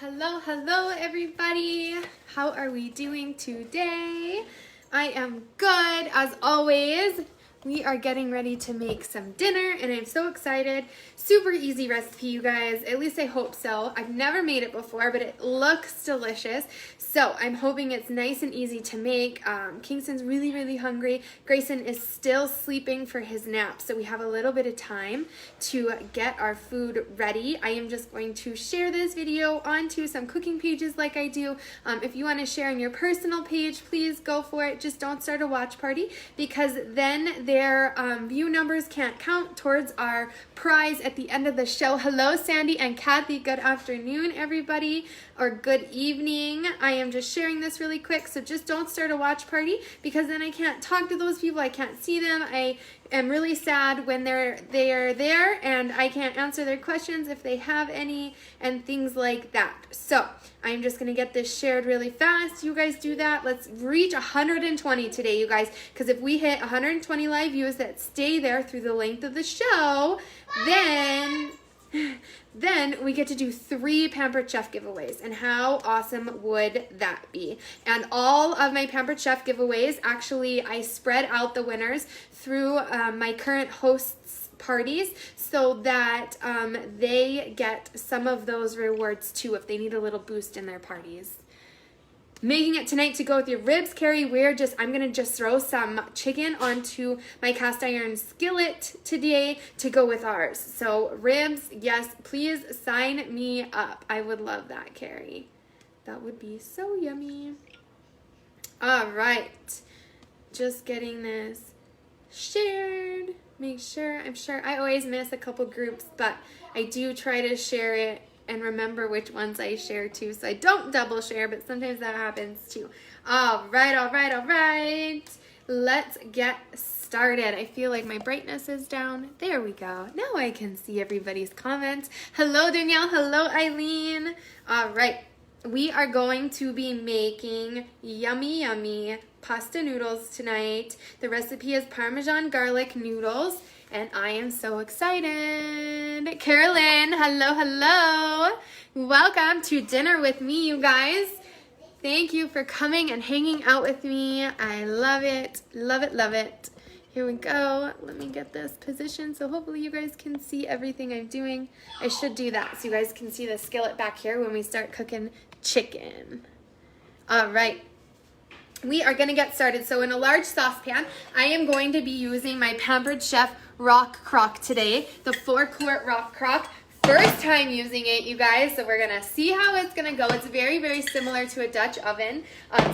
Hello everybody. How are we doing today? I am good as always. We are getting ready to make some dinner and I'm so excited. Super easy recipe, you guys. At least I hope so. I've never made it before, but it looks delicious. So I'm hoping it's nice and easy to make. Kingston's really hungry. Grayson is still sleeping for his nap, so we have a little bit of time to get our food ready. I am just going to share this video onto some cooking pages like I do. If you want to share on your personal page, please go for it. Just don't start a watch party because then their view numbers can't count towards our prize at the end of the show. Hello, Sandy and Kathy. Good afternoon, everybody, or good evening. I am just sharing this really quick, so just don't start a watch party because then I can't talk to those people. I can't see them. I am really sad when they are there and I can't answer their questions if they have any and things like that. So I'm just gonna get this shared really fast. You guys do that. Let's reach 120 today, you guys, because if we hit 120 live views that stay there through the length of the show, then we get to do 3 Pampered Chef giveaways. And how awesome would that be? And all of my Pampered Chef giveaways, actually, I spread out the winners through my current hosts' parties so that they get some of those rewards too if they need a little boost in their parties. Making it tonight to go with your ribs, Carrie. I'm gonna just throw some chicken onto my cast iron skillet today to go with ours. So ribs, yes, please sign me up. I would love that, Carrie. That would be so yummy. All right, just getting this shared. I'm sure I always miss a couple groups, but I do try to share it and remember which ones I share too, so I don't double share, but sometimes that happens too. All right. Let's get started. I feel like my brightness is down. There we go. Now I can see everybody's comments. Hello, Danielle. Hello, Eileen. All right. We are going to be making yummy pasta noodles tonight. The recipe is Parmesan garlic noodles. And I am so excited. Carolyn, hello. Welcome to dinner with me, you guys. Thank you for coming and hanging out with me. I love it. Here we go. Let me get this position so hopefully you guys can see everything I'm doing. I should do that so you guys can see the skillet back here when we start cooking chicken. All right. We are going to get started. So in a large saucepan, I am going to be using my Pampered Chef Rock Crock today, the 4-quart Rock Crock. First time using it, you guys, so we're going to see how it's going to go. It's very similar to a Dutch oven,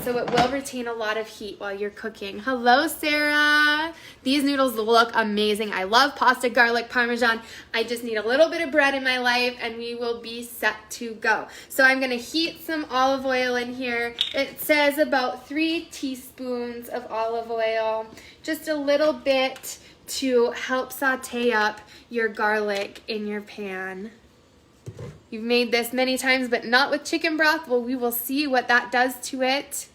so it will retain a lot of heat while you're cooking. Hello, Sarah. These noodles look amazing. I love pasta, garlic, Parmesan. I just need a little bit of bread in my life, and we will be set to go. So I'm going to heat some olive oil in here. It says about 3 teaspoons of olive oil, just a little bit to help saute up your garlic in your pan. You've made this many times, but not with chicken broth. Well, we will see what that does to it.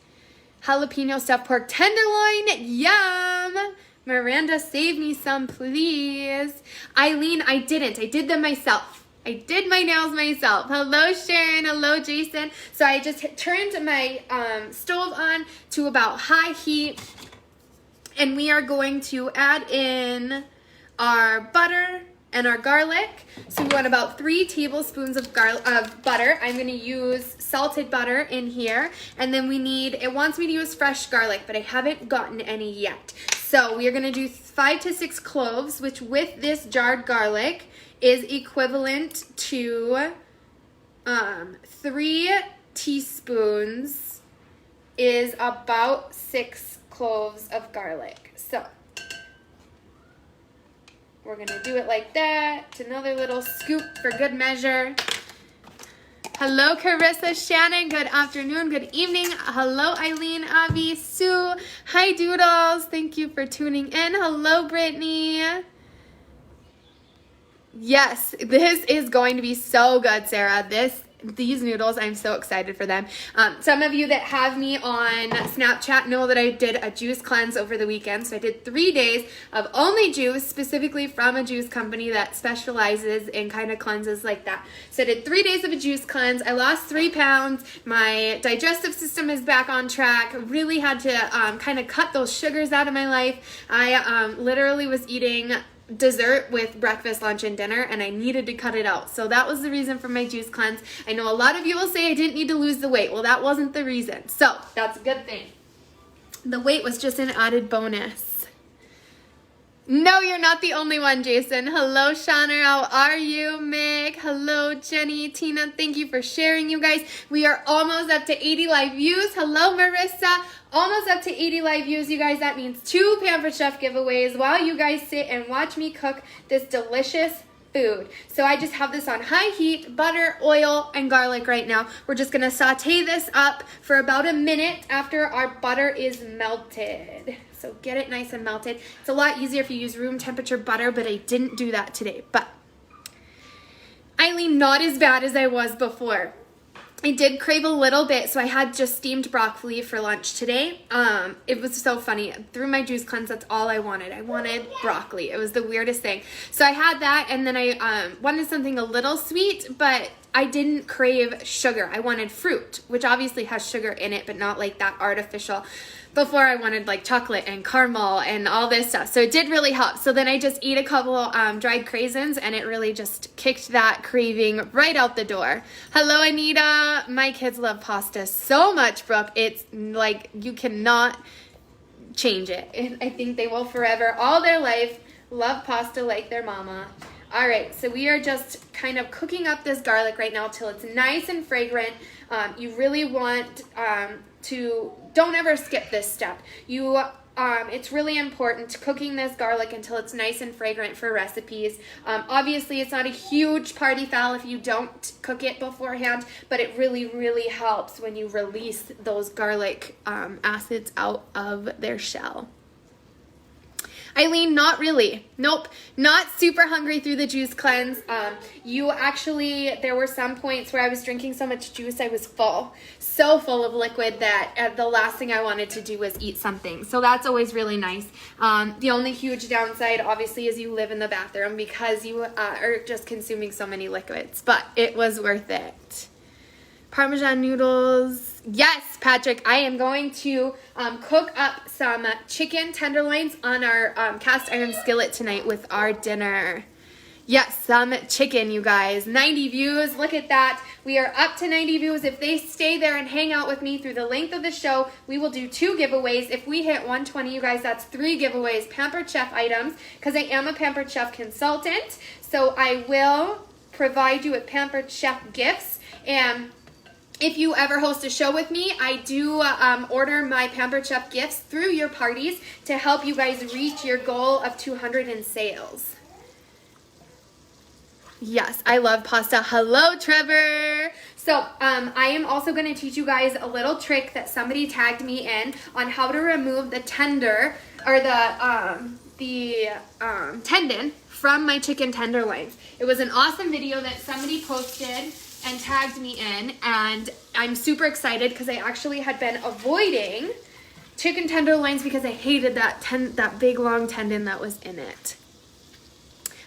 Jalapeno stuffed pork tenderloin, yum! Miranda, save me some, please. Eileen, I didn't. I did them myself. I did my nails myself. Hello, Sharon. Hello, Jason. So I just turned my stove on to about high heat. And we are going to add in our butter and our garlic. So we want about 3 tablespoons of butter. I'm going to use salted butter in here. And then it wants me to use fresh garlic, but I haven't gotten any yet. So we are going to do 5 to 6 cloves, which with this jarred garlic is equivalent to 3 teaspoons is about 6 cloves of garlic. So we're gonna do it like that. Another little scoop for good measure. Hello, Carissa, Shannon. Good afternoon, good evening. Hello, Eileen, Avi, Sue. Hi, Doodles. Thank you for tuning in. Hello, Brittany. Yes, this is going to be so good, Sarah. This these noodles, I'm so excited for them. Some of you that have me on Snapchat know that I did a juice cleanse over the weekend. So I did 3 days of only juice, specifically from a juice company that specializes in kind of cleanses like that. So I did 3 days of a juice cleanse. I lost 3 pounds. My digestive system is back on track. Really had to kind of cut those sugars out of my life. I literally was eating dessert with breakfast, lunch, and dinner, and I needed to cut it out. So that was the reason for my juice cleanse. I know a lot of you will say I didn't need to lose the weight. Well, that wasn't the reason. So that's a good thing. The weight was just an added bonus. No, you're not the only one, Jason. Hello, Shauna. How are you? Mick. Hello, Jenny. Tina, thank you for sharing, you guys. We are almost up to 80 live views. Hello, Marissa. Almost up to 80 live views, you guys. That means 2 Pampered Chef giveaways while you guys sit and watch me cook this delicious food. So I just have this on high heat, butter, oil, and garlic right now. We're just going to saute this up for about a minute after our butter is melted. So get it nice and melted. It's a lot easier if you use room temperature butter, but I didn't do that today. But Eileen, not as bad as I was before. I did crave a little bit, so I had just steamed broccoli for lunch today. It was so funny. Through my juice cleanse, that's all I wanted. I wanted broccoli. It was the weirdest thing. So I had that, and then I wanted something a little sweet, but I didn't crave sugar. I wanted fruit, which obviously has sugar in it, but not like that artificial. Before I wanted like chocolate and caramel and all this stuff. So it did really help. So then I just ate a couple dried craisins, and it really just kicked that craving right out the door. Hello, Anita. My kids love pasta so much, Brooke. It's like you cannot change it. I think they will forever, all their life, love pasta like their mama. All right, so we are just kind of cooking up this garlic right now till it's nice and fragrant. You really want to, don't ever skip this step. It's really important cooking this garlic until it's nice and fragrant for recipes. Obviously, it's not a huge party foul if you don't cook it beforehand, but it really, really helps when you release those garlic acids out of their shell. Eileen, not really. Nope, not super hungry through the juice cleanse. There were some points where I was drinking so much juice I was full. So full of liquid that the last thing I wanted to do was eat something. So that's always really nice. The only huge downside, obviously, is you live in the bathroom because you are just consuming so many liquids. But it was worth it. Parmesan noodles. Yes, Patrick, I am going to cook up some chicken tenderloins on our cast iron skillet tonight with our dinner. Yes, some chicken, you guys. 90 views. Look at that. We are up to 90 views. If they stay there and hang out with me through the length of the show, we will do 2 giveaways. If we hit 120, you guys, that's 3 giveaways. Pampered Chef items, because I am a Pampered Chef consultant. So I will provide you with Pampered Chef gifts. And if you ever host a show with me, I do order my Pampered Chef gifts through your parties to help you guys reach your goal of 200 in sales. Yes, I love pasta. Hello, Trevor. So I am also going to teach you guys a little trick that somebody tagged me in on how to remove the tender or the tendon from my chicken tenderloins. It was an awesome video that somebody posted and tagged me in, and I'm super excited because I actually had been avoiding chicken tenderloins because I hated that big long tendon that was in it.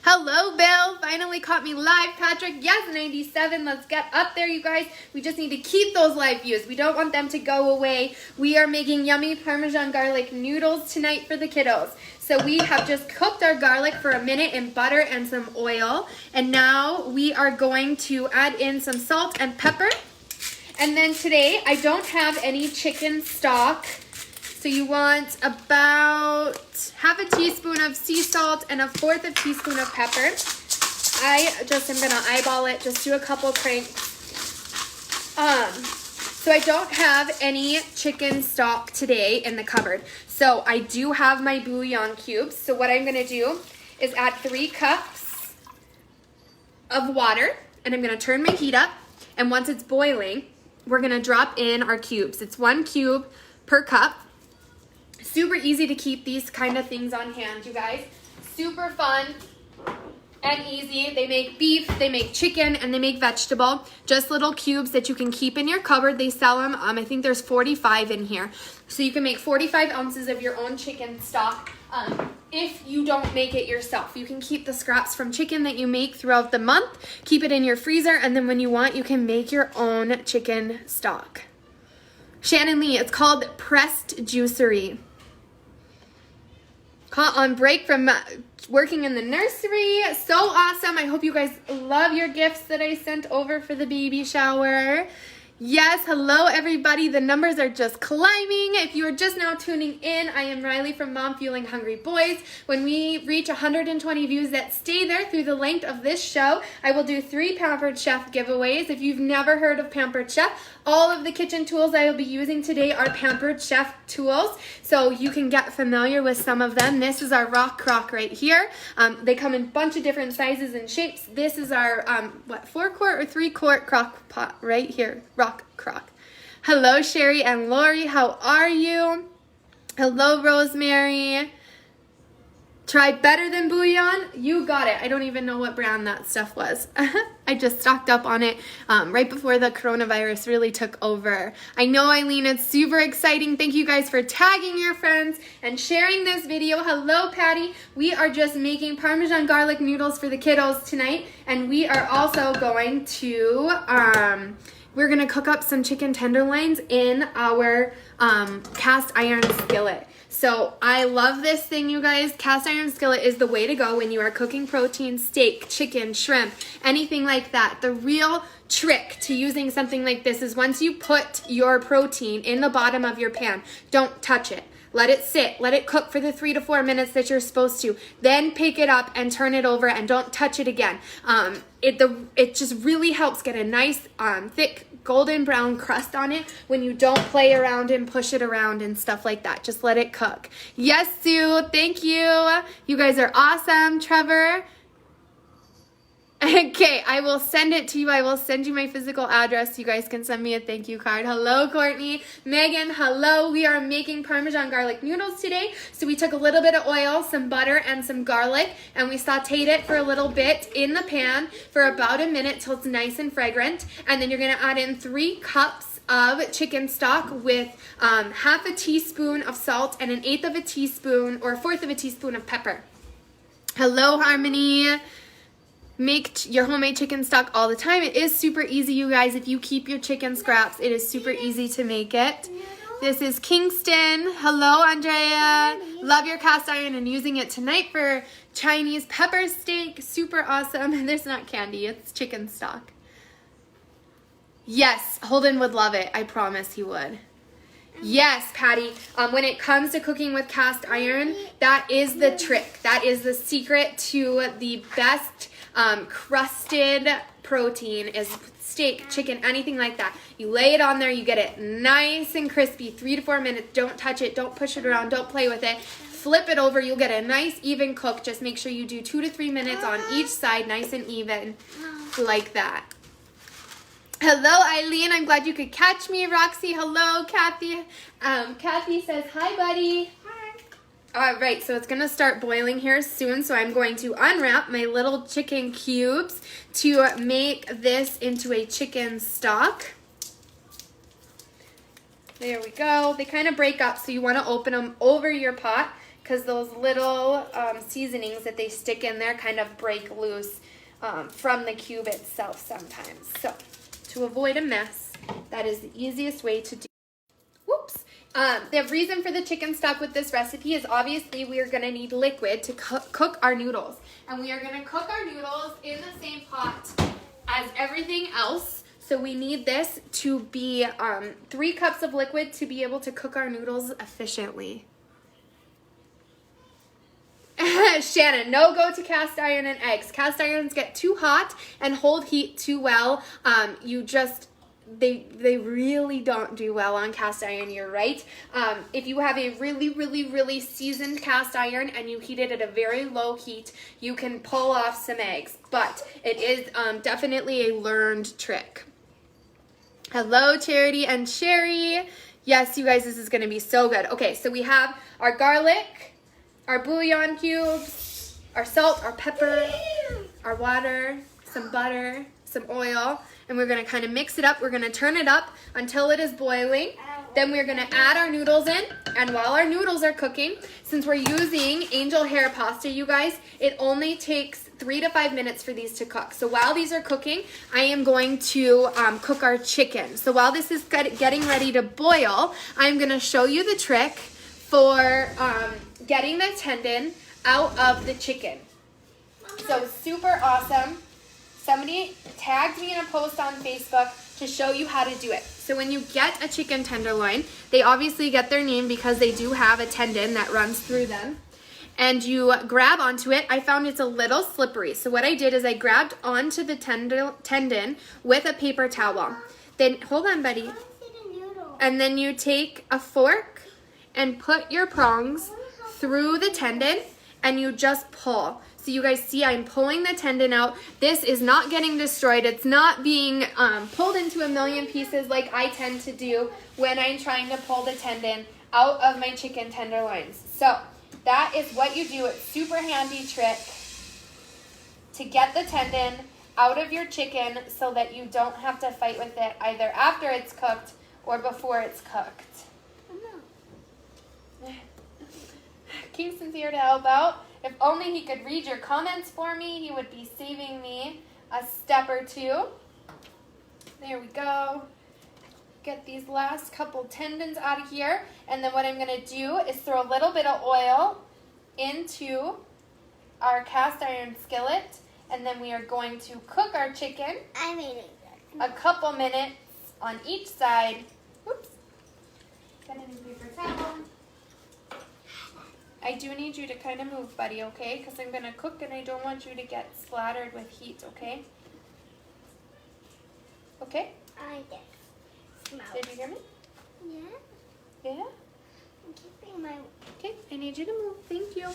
Hello, Bill. Finally caught me live, Patrick. Yes, 97. Let's get up there, you guys. We just need to keep those live views. We don't want them to go away. We are making yummy Parmesan garlic noodles tonight for the kiddos. So we have just cooked our garlic for a minute in butter and some oil. And now we are going to add in some salt and pepper. And then today, I don't have any chicken stock. So you want about half a teaspoon of sea salt and 1/4 teaspoon of pepper. I just am gonna eyeball it, just do a couple cranks. So I don't have any chicken stock today in the cupboard. So I do have my bouillon cubes. So what I'm gonna do is add 3 cups of water, and I'm gonna turn my heat up. And once it's boiling, we're gonna drop in our cubes. It's 1 cube per cup. Super easy to keep these kind of things on hand, you guys. Super fun. and easy. They make beef, they make chicken, and they make vegetable. Just little cubes that you can keep in your cupboard. They sell them. I think there's 45 in here. So you can make 45 ounces of your own chicken stock if you don't make it yourself. You can keep the scraps from chicken that you make throughout the month, keep it in your freezer, and then when you want, you can make your own chicken stock. Shannon Lee, it's called pressed juicery. Caught on break from working in the nursery. So awesome. I hope you guys love your gifts that I sent over for the baby shower. Yes, hello everybody. The numbers are just climbing. If you are just now tuning in, I am Riley from Mom Fueling Hungry Boys. When we reach 120 views that stay there through the length of this show, I will do 3 Pampered Chef giveaways. If you've never heard of Pampered Chef, all of the kitchen tools I will be using today are Pampered Chef tools, so you can get familiar with some of them. This is our rock crock right here. They come in a bunch of different sizes and shapes. This is our, 4-quart or 3-quart crock pot right here, rock crock. Hello, Sherry and Lori, how are you? Hello, Rosemary. Try better than bouillon? You got it. I don't even know what brand that stuff was. I just stocked up on it right before the coronavirus really took over. I know, Eileen, it's super exciting. Thank you guys for tagging your friends and sharing this video. Hello, Patty. We are just making Parmesan garlic noodles for the kiddos tonight. And we are also going to, we're going to cook up some chicken tenderloins in our cast iron skillet. So I love this thing, you guys. Cast iron skillet is the way to go when you are cooking protein, steak, chicken, shrimp, anything like that. The real trick to using something like this is once you put your protein in the bottom of your pan, don't touch it. Let it sit. Let it cook for the 3 to 4 minutes that you're supposed to. Then pick it up and turn it over and don't touch it again. It just really helps get a nice thick golden brown crust on it when you don't play around and push it around and stuff like that. Just let it cook. Yes, Sue. Thank you. You guys are awesome. Trevor. Okay, I will send it to you. I will send you my physical address so you guys can send me a thank you card. Hello, Courtney. Megan, hello. We are making Parmesan garlic noodles today. So we took a little bit of oil, some butter, and some garlic, and we sauteed it for a little bit in the pan for about a minute till it's nice and fragrant. And then you're going to add in 3 cups of chicken stock with half a teaspoon of salt and 1/8 of a teaspoon or 1/4 of a teaspoon of pepper. Hello, Harmony. Make your homemade chicken stock all the time. It is super easy, you guys. If you keep your chicken scraps, it is super easy to make it. This is Kingston. Hello, Andrea. Love your cast iron and using it tonight for Chinese pepper steak. Super awesome. There's not candy. It's chicken stock. Yes, Holden would love it. I promise he would. Yes, Patty. When it comes to cooking with cast iron, that is the trick. That is the secret to the best crusted protein is steak, chicken, anything like that. You lay it on there, you get it nice and crispy, 3 to 4 minutes. Don't touch it, don't push it around, don't play with it. Flip it over, you'll get a nice even cook. Just make sure you do 2 to 3 minutes on each side, nice and even, like that. Hello, Eileen. I'm glad you could catch me. Roxy, hello. Kathy. Kathy says, hi, buddy. All right, so it's going to start boiling here soon, so I'm going to unwrap my little chicken cubes to make this into a chicken stock. There we go. They kind of break up, so you want to open them over your pot because those little seasonings that they stick in there kind of break loose from the cube itself sometimes. So to avoid a mess, that is the easiest way to do. Whoops. The reason for the chicken stock with this recipe is obviously we are going to need liquid to cook our noodles. And we are going to cook our noodles in the same pot as everything else. So we need this to be 3 cups of liquid to be able to cook our noodles efficiently. Shannon, no go to cast iron and eggs. Cast irons get too hot and hold heat too well. They really don't do well on cast iron, you're right. If you have a really seasoned cast iron and you heat it at a very low heat, you can pull off some eggs, but it is definitely a learned trick. Hello, Charity and Sherry. Yes, you guys, this is going to be so good. Okay, so we have our garlic, our bouillon cubes, our salt, our pepper, our water, some butter, some oil, and we're gonna kind of mix it up. We're gonna turn it up until it is boiling. Then we're gonna add our noodles in, and while our noodles are cooking, since we're using angel hair pasta, you guys, it only takes 3 to 5 minutes for these to cook. So while these are cooking, I am going to cook our chicken. So while this is getting ready to boil, I'm gonna show you the trick for getting the tendon out of the chicken. So super awesome. Somebody tagged me in a post on Facebook to show you how to do it. So when you get a chicken tenderloin, they obviously get their name because they do have a tendon that runs through them. And you grab onto it. I found it's a little slippery. So what I did is I grabbed onto the tendon with a paper towel. Then, hold on, buddy. And then you take a fork and put your prongs through the tendon and you just pull. So you guys see I'm pulling the tendon out. This is not getting destroyed. It's not being pulled into a million pieces like I tend to do when I'm trying to pull the tendon out of my chicken tenderloins. So that is what you do. It's super handy trick to get the tendon out of your chicken so that you don't have to fight with it either after it's cooked or before it's cooked. Kingston's here to help out. If only he could read your comments for me, he would be saving me a step or two. There we go. Get these last couple tendons out of here. And then what I'm going to do is throw a little bit of oil into our cast iron skillet. And then we are going to cook our chicken a couple minutes on each side. Oops. Get a new paper towel. I do need you to kind of move, buddy, okay? Because I'm going to cook and I don't want you to get splattered with heat, okay? Okay? I get smells. Did you hear me? Yeah. Yeah? I'm keeping my... Okay, I need you to move. Thank you.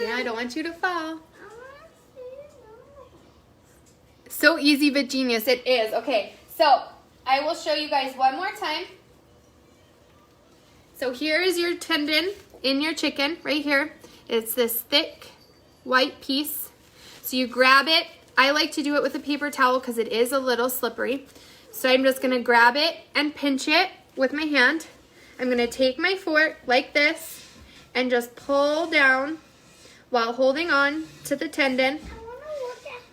Yeah, I don't want you to fall. So easy but genius. It is. Okay, so I will show you guys one more time. So here is your tendon in your chicken right here. It's this thick white piece. So you grab it. I like to do it with a paper towel because it is a little slippery. So I'm just going to grab it and pinch it with my hand. I'm going to take my fork like this and just pull down while holding on to the tendon.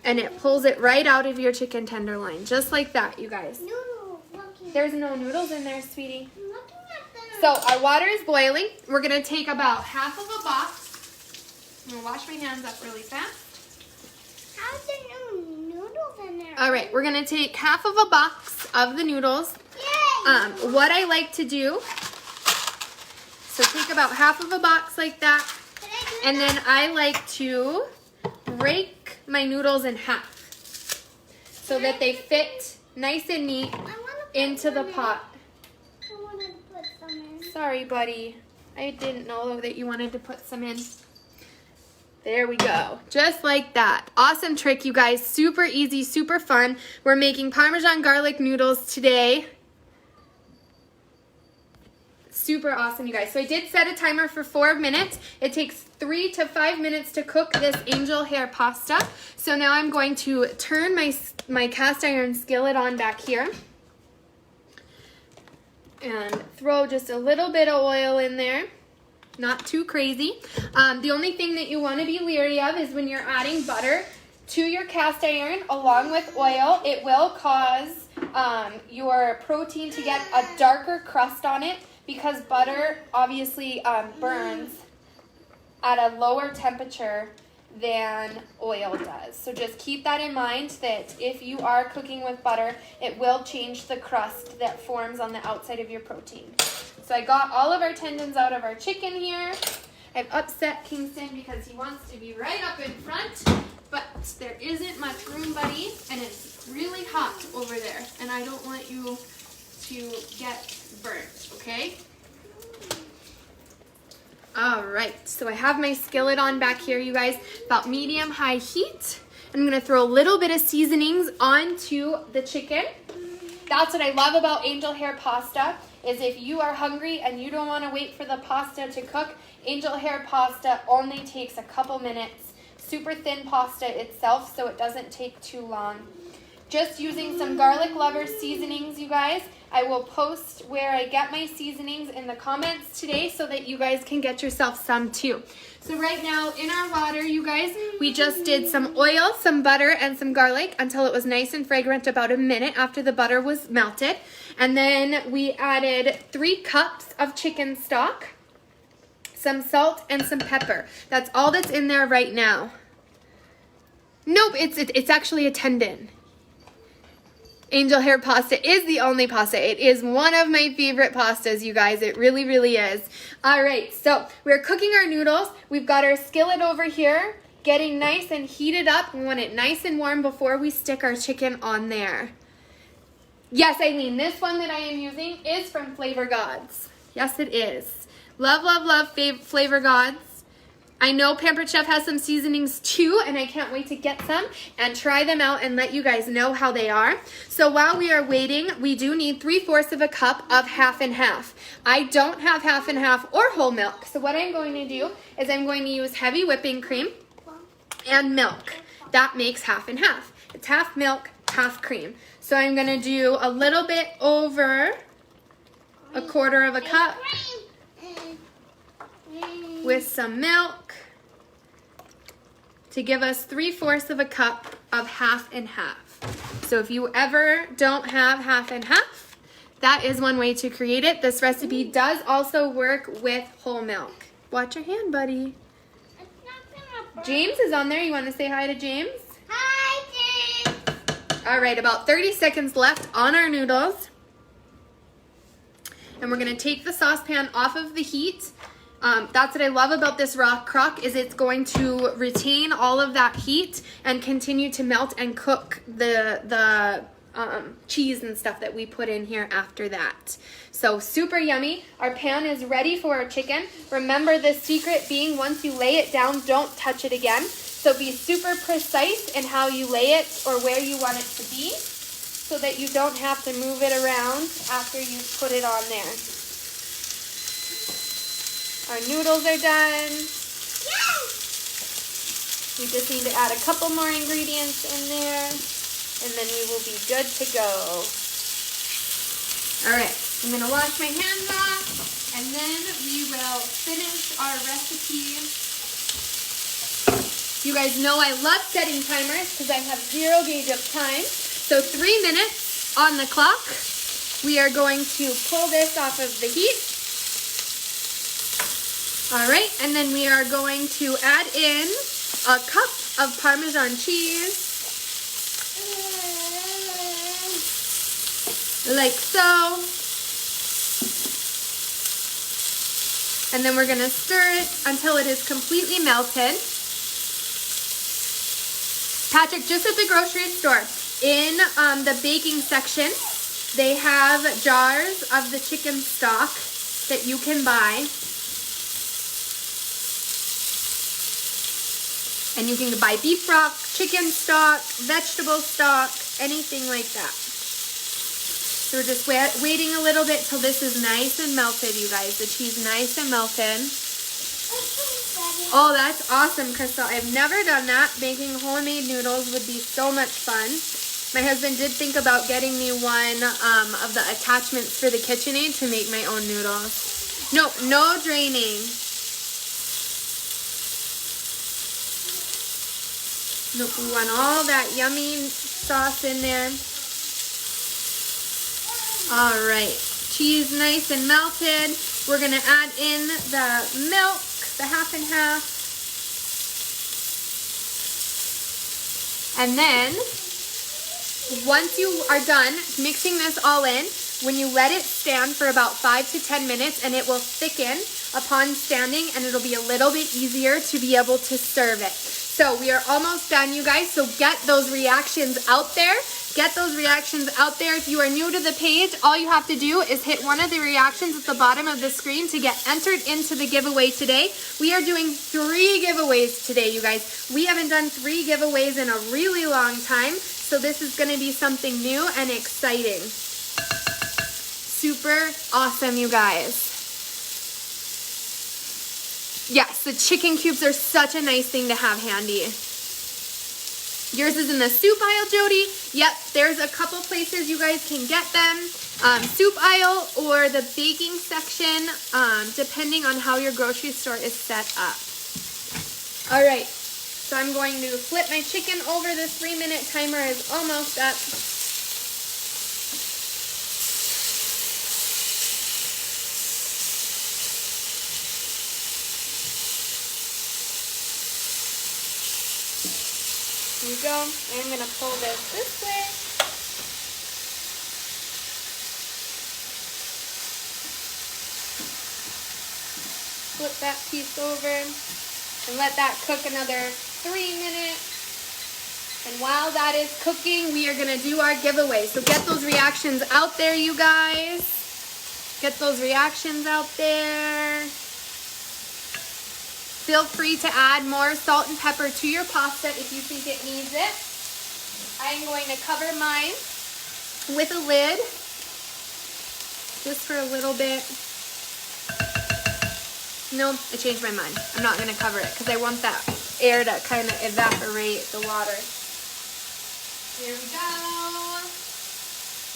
And it pulls it right out of your chicken tenderloin. Just like that, you guys. There's no noodles in there, sweetie. So our water is boiling. We're going to take about half of a box. I'm going to wash my hands up really fast. How's there no noodles in there? All right, we're going to take half of a box of the noodles. Yay! What I like to do, so take about half of a box like that. And then I like to break my noodles in half so that they fit nice and neat into the pot. Sorry, buddy. I didn't know that you wanted to put some in. There we go. Just like that. Awesome trick, you guys. Super easy, super fun. We're making Parmesan garlic noodles today. Super awesome, you guys. So I did set a timer for 4 minutes. It takes 3 to 5 minutes to cook this angel hair pasta. So now I'm going to turn my cast iron skillet on back here. And throw just a little bit of oil in there. Not too crazy. The only thing that you want to be leery of is when you're adding butter to your cast iron along with oil, it will cause your protein to get a darker crust on it because butter obviously burns at a lower temperature than oil does. So just keep that in mind that if you are cooking with butter, it will change the crust that forms on the outside of your protein. So I got all of our tendons out of our chicken here. I've upset Kingston because he wants to be right up in front, but there isn't much room, buddy, and it's really hot over there, and I don't want you to get burnt, okay? All right, so I have my skillet on back here, you guys, about medium-high heat. I'm gonna throw a little bit of seasonings onto the chicken. That's what I love about angel hair pasta, is if you are hungry and you don't wanna wait for the pasta to cook, angel hair pasta only takes a couple minutes. super thin pasta itself, so it doesn't take too long. Just using some garlic lover seasonings, you guys. I will post where I get my seasonings in the comments today so that you guys can get yourself some too. So right now in our water, you guys, we just did some oil, some butter, and some garlic until it was nice and fragrant about a minute after the butter was melted. And then we added 3 cups of chicken stock, some salt, and some pepper. That's all that's in there right now. Nope, it's actually a tendon. Angel hair pasta is the only pasta. It is one of my favorite pastas, you guys. It really, really is. All right, so we're cooking our noodles. We've got our skillet over here getting nice and heated up. We want it nice and warm before we stick our chicken on there. Yes, Eileen, this one that I am using is from Flavor Gods. Yes, it is. Love, love, love Flavor Gods. I know Pampered Chef has some seasonings too, and I can't wait to get some and try them out and let you guys know how they are. So while we are waiting, we do need 3/4 of a cup of half and half. I don't have half and half or whole milk, so what I'm going to do is I'm going to use heavy whipping cream and milk. That makes half and half. It's half milk, half cream. So I'm going to do a little bit over 1/4 of a cup with some milk to give us 3/4 of a cup of half and half. So if you ever don't have half and half, that is one way to create it. This recipe does also work with whole milk. Watch your hand, buddy. James is on there. You want to say hi to James? Hi, James. All right, about 30 seconds left on our noodles. And we're going to take the saucepan off of the heat. That's what I love about this rock crock is it's going to retain all of that heat and continue to melt and cook the cheese and stuff that we put in here after that. So super yummy. Our pan is ready for our chicken. Remember the secret being once you lay it down, don't touch it again. So be super precise in how you lay it or where you want it to be so that you don't have to move it around after you put it on there. Our noodles are done. Yes. We just need to add a couple more ingredients in there, and then we will be good to go. All right, I'm gonna wash my hands off, and then we will finish our recipe. You guys know I love setting timers because I have 0 gauge of time. So 3 minutes on the clock. We are going to pull this off of the heat. All right, and then we are going to add in a cup of Parmesan cheese, like so. And then we're gonna stir it until it is completely melted. Patrick, just at the grocery store, in the baking section, they have jars of the chicken stock that you can buy. And you can buy beef stock, chicken stock, vegetable stock, anything like that. So we're just waiting a little bit till this is nice and melted, you guys. The cheese nice and melted. Oh, that's awesome, Crystal. I've never done that. Making homemade noodles would be so much fun. My husband did think about getting me one of the attachments for the KitchenAid to make my own noodles. No, no draining. Nope, we want all that yummy sauce in there. All right, cheese nice and melted. We're gonna add in the milk, the half and half. And then, once you are done mixing this all in, when you let it stand for about 5 to 10 minutes, and it will thicken upon standing, and it'll be a little bit easier to be able to serve it. So we are almost done, you guys, so get those reactions out there. Get those reactions out there. If you are new to the page, all you have to do is hit one of the reactions at the bottom of the screen to get entered into the giveaway today. We are doing 3 giveaways today, you guys. We haven't done 3 giveaways in a really long time, so this is gonna be something new and exciting. Super awesome, you guys. Yes, the chicken cubes are such a nice thing to have handy. Yours is in the soup aisle, Jody. Yep, there's a couple places you guys can get them. Soup aisle or the baking section, depending on how your grocery store is set up. All right, so I'm going to flip my chicken over. The 3-minute timer is almost up. Here we go. I'm going to pull this way. Flip that piece over and let that cook another 3 minutes. And while that is cooking, we are going to do our giveaway. So get those reactions out there, you guys. Get those reactions out there. Feel free to add more salt and pepper to your pasta if you think it needs it. I'm going to cover mine with a lid just for a little bit. No, I changed my mind. I'm not going to cover it because I want that air to kind of evaporate the water. Here we go.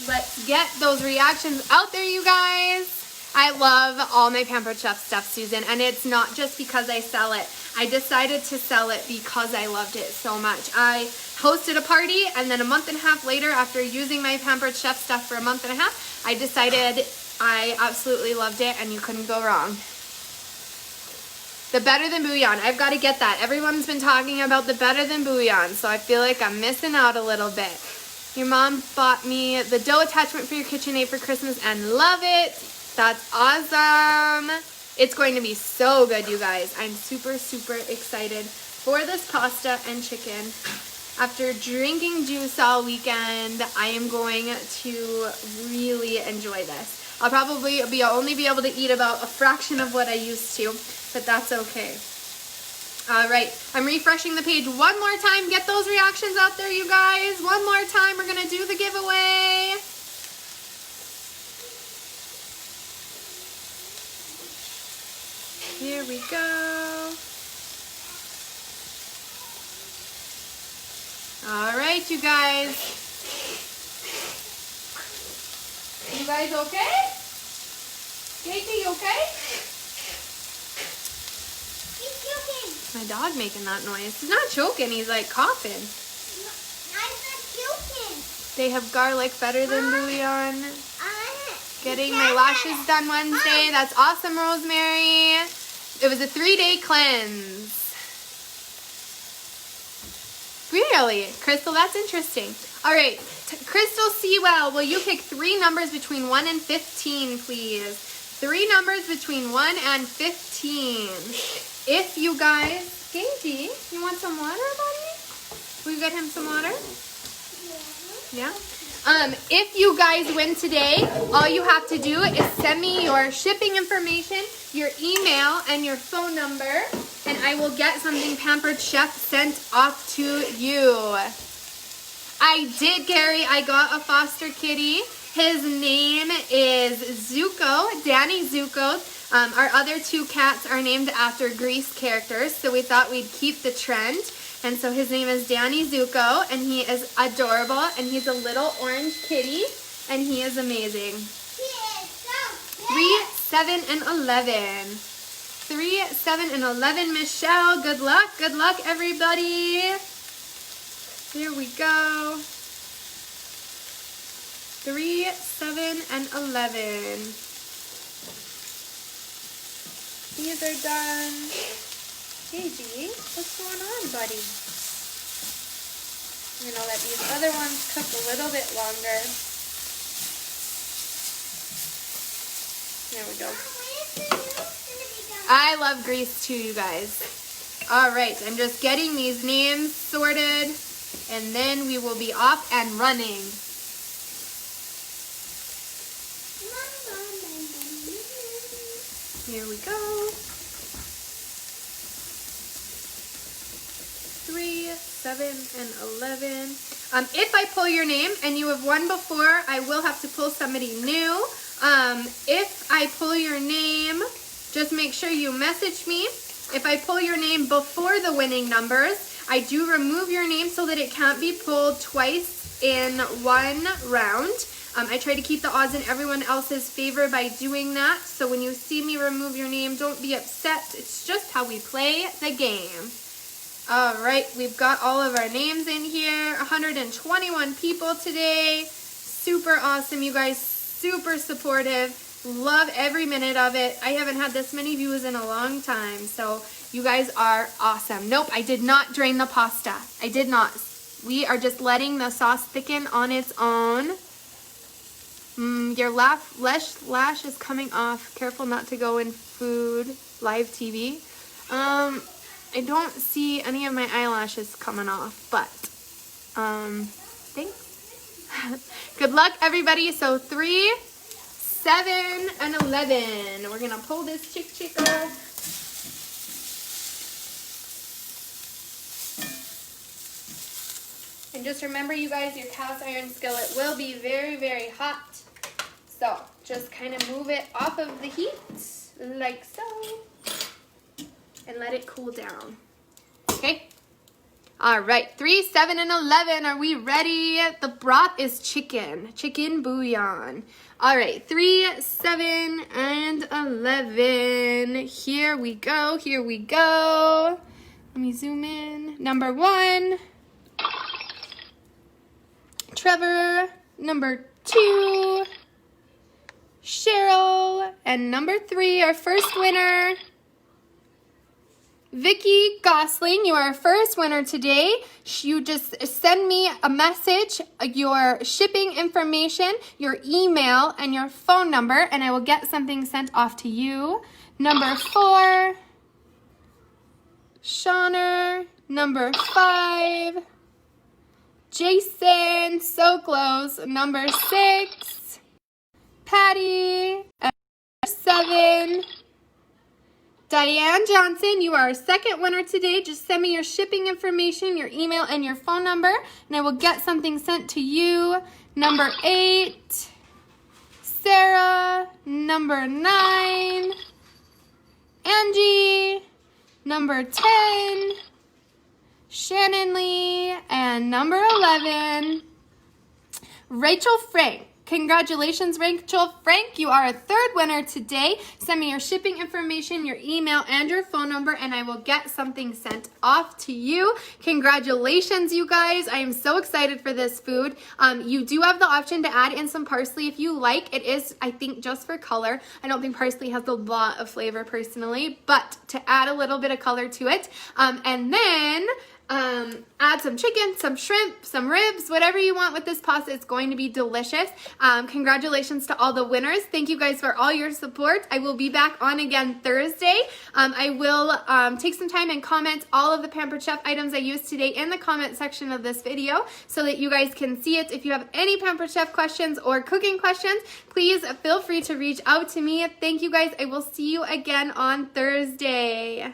Let's get those reactions out there, you guys. I love all my Pampered Chef stuff, Susan, and it's not just because I sell it. I decided to sell it because I loved it so much. I hosted a party, and then a month and a half later, after using my Pampered Chef stuff for a month and a half, I decided I absolutely loved it, and you couldn't go wrong. The Better Than Bouillon. I've got to get that. Everyone's been talking about the Better Than Bouillon, so I feel like I'm missing out a little bit. Your mom bought me the dough attachment for your KitchenAid for Christmas and love it. That's awesome. It's going to be so good, you guys. I'm super, super excited for this pasta and chicken. After drinking juice all weekend, I am going to really enjoy this. I'll probably only be able to eat about a fraction of what I used to, but that's okay. All right, I'm refreshing the page one more time. Get those reactions out there, you guys. One more time, we're gonna do the giveaway. Here we go. All right, you guys. You guys okay? JT, you okay? He's choking. My dog making that noise. He's not choking, he's like coughing. I'm not choking. They have garlic Better Than Bouillon. Getting my Mom. lashes done Wednesday. That's awesome, Rosemary. It was a 3-day cleanse. Really? Crystal, that's interesting. All right, Crystal Sewell, will you pick 3 numbers between 1 and 15, please? 3 numbers between 1 and 15. If you guys, Dainty, you want some water, buddy? Will you get him some water? Yeah? If you guys win today, all you have to do is send me your shipping information, your email, and your phone number, and I will get something Pampered Chef sent off to you. I did, Gary. I got a foster kitty. His name is Zuko, Danny Zuko. Our other 2 cats are named after Grease characters, so we thought we'd keep the trend. And so his name is Danny Zuko, and he is adorable, and he's a little orange kitty, and he is amazing. 3, 7, and 11. 3, 7, and 11, Michelle. Good luck, everybody. Here we go. 3, 7, and 11. These are done. Hey, G, what's going on, buddy? I'm gonna let these other ones cook a little bit longer. There we go. I love grease too, you guys. All right, I'm just getting these names sorted, and then we will be off and running. Here we go. 3, 7, and 11. If I pull your name and you have won before, I will have to pull somebody new. If I pull your name, just make sure you message me if I pull your name before the winning numbers, I do remove your name so that it can't be pulled twice in one round. I try to keep the odds in everyone else's favor by doing that. So when you see me remove your name, don't be upset. It's just how we play the game. All right, we've got all of our names in here. 121 people today. Super awesome, you guys. Super supportive. Love every minute of it. I haven't had this many views in a long time, so you guys are awesome. Nope, I did not drain the pasta. I did not. We are just letting the sauce thicken on its own. Your lash is coming off. Careful not to go in food, live TV. I don't see any of my eyelashes coming off, but thanks. Good luck, everybody. So 3, 7, and 11. We're gonna pull this chick off. And just remember, you guys, your cast iron skillet will be very, very hot. So just kind of move it off of the heat like so. And let it cool down. Okay? All right, 3, 7, and 11. Are we ready? The broth is chicken bouillon. All right, 3, 7, and 11. Here we go, here we go. Let me zoom in. Number 1, Trevor. Number 2, Cheryl. And number 3, our first winner, Vicky Gosling. You are our first winner today. You just send me a message, your shipping information, your email, and your phone number, and I will get something sent off to you. Number 4, Shauner. Number 5, Jason. So close. Number 6, Patty. And number 7, Diane Johnson. You are our second winner today. Just send me your shipping information, your email, and your phone number, and I will get something sent to you. Number 8, Sarah. Number 9, Angie. Number 10, Shannon Lee. And number 11, Rachel Frank. Congratulations, Rachel Frank. You are a third winner today. Send me your shipping information, your email, and your phone number, and I will get something sent off to you. Congratulations, you guys. I am so excited for this food. You do have the option to add in some parsley if you like. It is, I think, just for color. I don't think parsley has a lot of flavor personally, but to add a little bit of color to it. And then add some chicken, some shrimp, some ribs, whatever you want with this pasta. It's going to be delicious. Congratulations to all the winners. Thank you guys for all your support. I will be back on again Thursday. I will take some time and comment all of the Pampered Chef items I used today in the comment section of this video so that you guys can see it. If you have any Pampered Chef questions or cooking questions, please feel free to reach out to me. Thank you guys. I will see you again on Thursday.